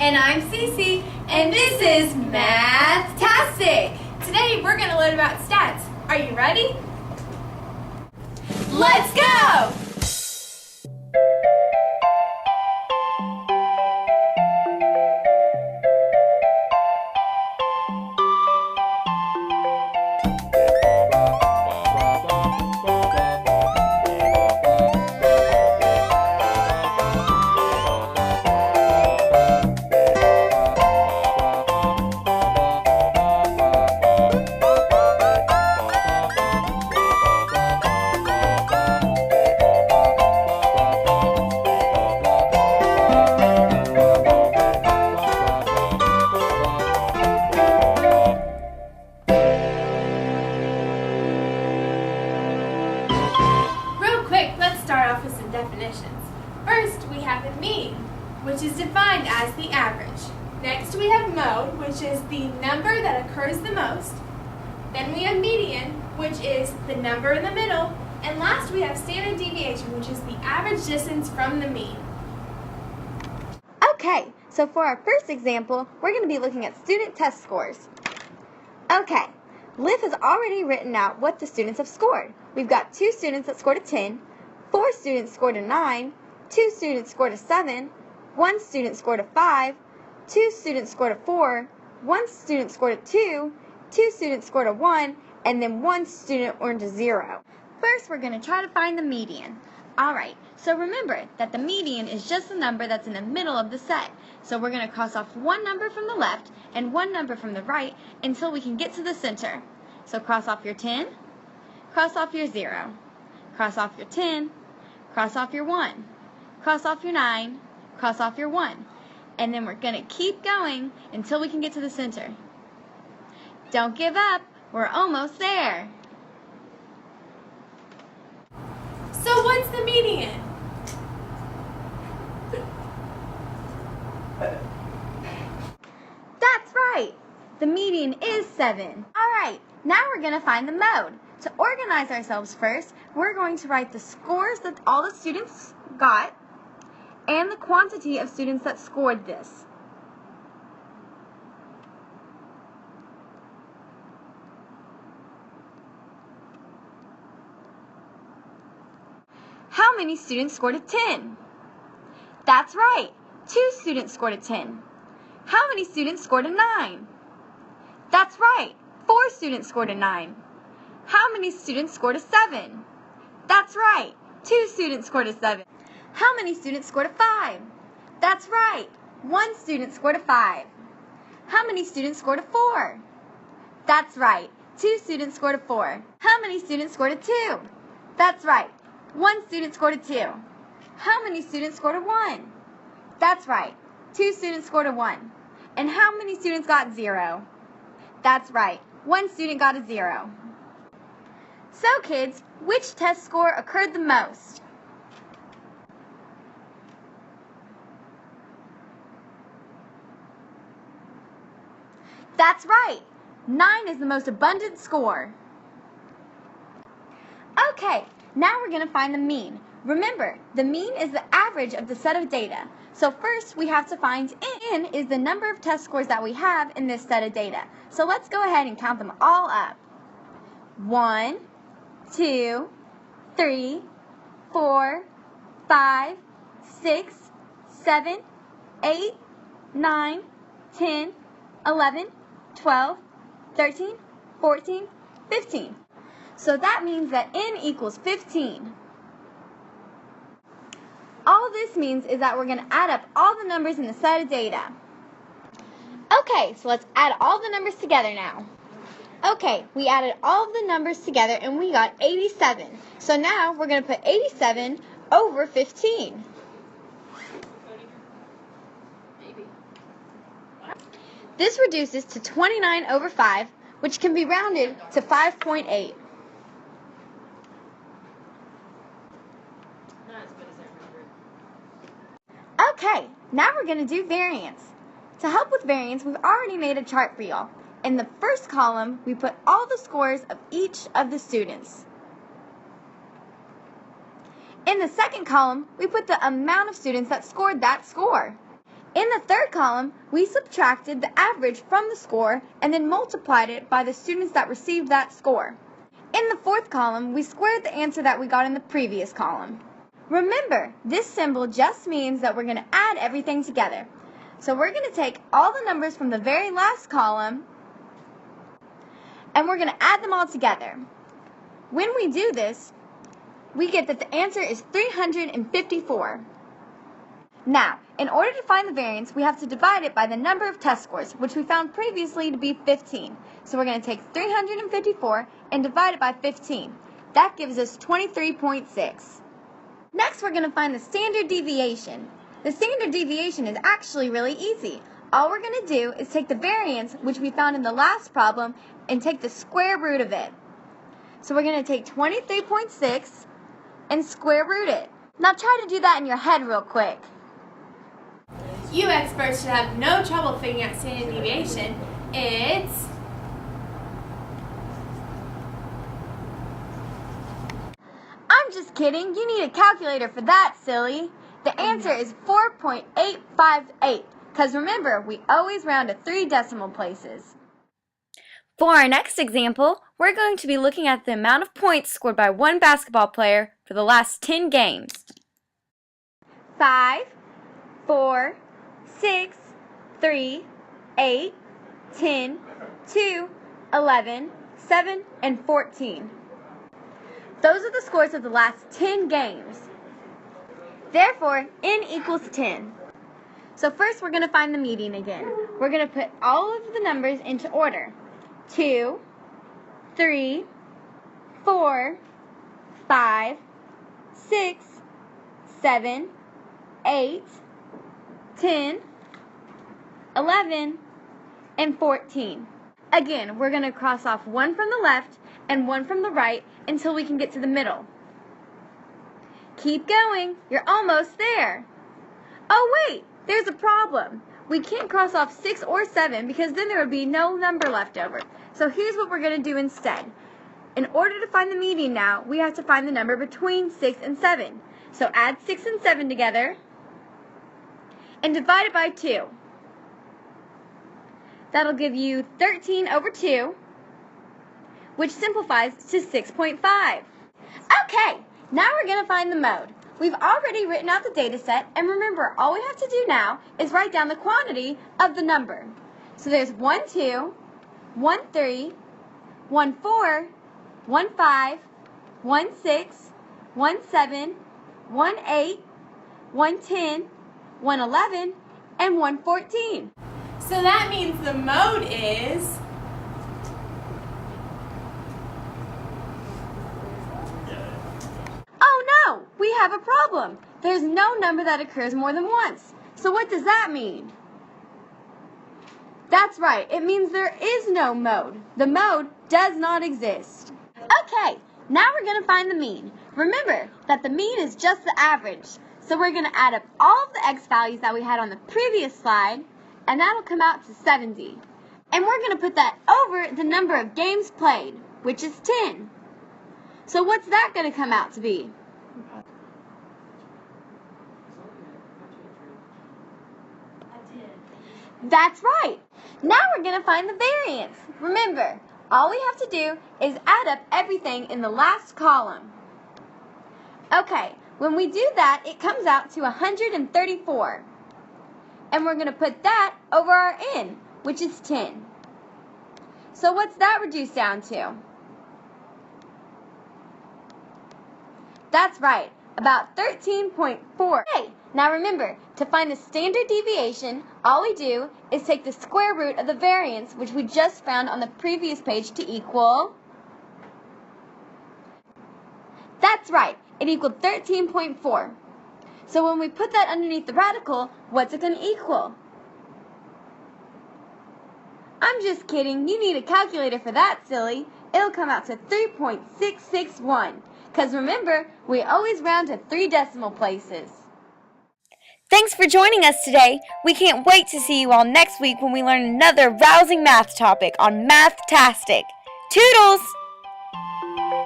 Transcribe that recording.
And I'm Cece, and this is Mathtastic. Today we're going to learn about stats. Are you ready? Let's go! Let's start off with some definitions. First, we have the mean, which is defined as the average. Next, we have mode, which is the number that occurs the most. Then we have median, which is the number in the middle. And last, we have standard deviation, which is the average distance from the mean. Okay, so for our first example, we're going to be looking at student test scores. Okay, Liv has already written out what the students have scored. We've got 2 students that scored a 10, 4 students scored a 9, 2 students scored a 7, 1 student scored a 5, 2 students scored a 4, 1 student scored a 2, 2 students scored a 1, and then 1 student earned a 0. First, we're going to try to find the median. Alright, so remember that the median is just the number that's in the middle of the set. So we're going to cross off one number from the left and one number from the right until we can get to the center. So cross off your 10, cross off your 0, cross off your 10, cross off your 1, cross off your 9, cross off your 1. And then we're going to keep going until we can get to the center. Don't give up, we're almost there. So what's the median? That's right, the median is 7. Alright, now we're going to find the mode. To organize ourselves first, we're going to write the scores that all the students got and the quantity of students that scored this. How many students scored a 10? That's right, 2 students scored a 10. How many students scored a 9? That's right, 4 students scored a 9. How many students scored a 7? That's right, 2 students scored a 7. How many students scored a 5? That's right, 1 student scored a 5. How many students scored a 4? That's right, 2 students scored a 4. How many students scored a 2? That's right, 1 student scored a 2. How many students scored a 1? That's right, 2 students scored a 1. And how many students got 0? That's right, 1 student got a 0. So kids, which test score occurred the most? That's right, 9 is the most abundant score. Okay, now we're going to find the mean. Remember, the mean is the average of the set of data. So first we have to find n is the number of test scores that we have in this set of data. So let's go ahead and count them all up. 1, 2, 3, 4, 5, 6, 7, 8, 9, 10, 11, 12, 13, 14, 15. So that means that n equals 15. All this means is that we're going to add up all the numbers in the set of data. Okay, so let's add all the numbers together now. Okay, we added all of the numbers together and we got 87. So now we're going to put 87 over 15. This reduces to 29 over 5, which can be rounded to 5.8. Okay, now we're going to do variance. To help with variance, we've already made a chart for y'all. In the first column, we put all the scores of each of the students. In the second column, we put the amount of students that scored that score. In the third column, we subtracted the average from the score and then multiplied it by the students that received that score. In the fourth column, we squared the answer that we got in the previous column. Remember, this symbol just means that we're going to add everything together. So we're going to take all the numbers from the very last column and we're going to add them all together. When we do this, we get that the answer is 354. Now, in order to find the variance, we have to divide it by the number of test scores, which we found previously to be 15. So we're going to take 354 and divide it by 15. That gives us 23.6. Next, we're going to find the standard deviation. The standard deviation is actually really easy. All we're going to do is take the variance, which we found in the last problem, and take the square root of it. So we're going to take 23.6 and square root it. Now try to do that in your head real quick. You experts should have no trouble figuring out standard deviation. It's I'm just kidding. You need a calculator for that, silly. The answer is 4.858, because remember, we always round to 3 decimal places. For our next example, we're going to be looking at the amount of points scored by one basketball player for the last 10 games. 5, 4, 6, 3, 8, 10, 2, 11, 7, and 14. Those are the scores of the last 10 games. Therefore, n equals 10. So first we're going to find the median again. We're going to put all of the numbers into order. 2, 3, 4, 5, 6, 7, 8, 10, 11, and 14. Again, we're going to cross off one from the left and one from the right until we can get to the middle. Keep going. You're almost there. Oh wait, there's a problem. We can't cross off 6 or 7 because then there would be no number left over. So here's what we're going to do instead. In order to find the median now, we have to find the number between 6 and 7. So add 6 and 7 together and divide it by 2. That'll give you 13 over 2, which simplifies to 6.5. Okay, now we're going to find the mode. We've already written out the data set, and remember, all we have to do now is write down the quantity of the number. So there's 1, 2, 1, 3, 1, 4, 1, 5, 1, 6, 1, 7, 1, 8, 1, 10, 1, 11, and 1, 14. So that means the mode is we have a problem. There's no number that occurs more than once. So what does that mean? That's right. It means there is no mode. The mode does not exist. Okay, now we're going to find the mean. Remember that the mean is just the average. So we're going to add up all of the x values that we had on the previous slide, and that'll come out to 70. And we're going to put that over the number of games played, which is 10. So what's that going to come out to be? That's right. Now we're going to find the variance. Remember, all we have to do is add up everything in the last column. Okay, when we do that, it comes out to 134. And we're going to put that over our n, which is 10. So what's that reduced down to? That's right, about 13.4. Okay, now remember, to find the standard deviation, all we do is take the square root of the variance, which we just found on the previous page, to equal... That's right, it equaled 13.4. So when we put that underneath the radical, what's it going to equal? I'm just kidding, you need a calculator for that, silly. It'll come out to 3.661. Because remember, we always round to 3 decimal places. Thanks for joining us today. We can't wait to see you all next week when we learn another rousing math topic on Mathtastic. Toodles!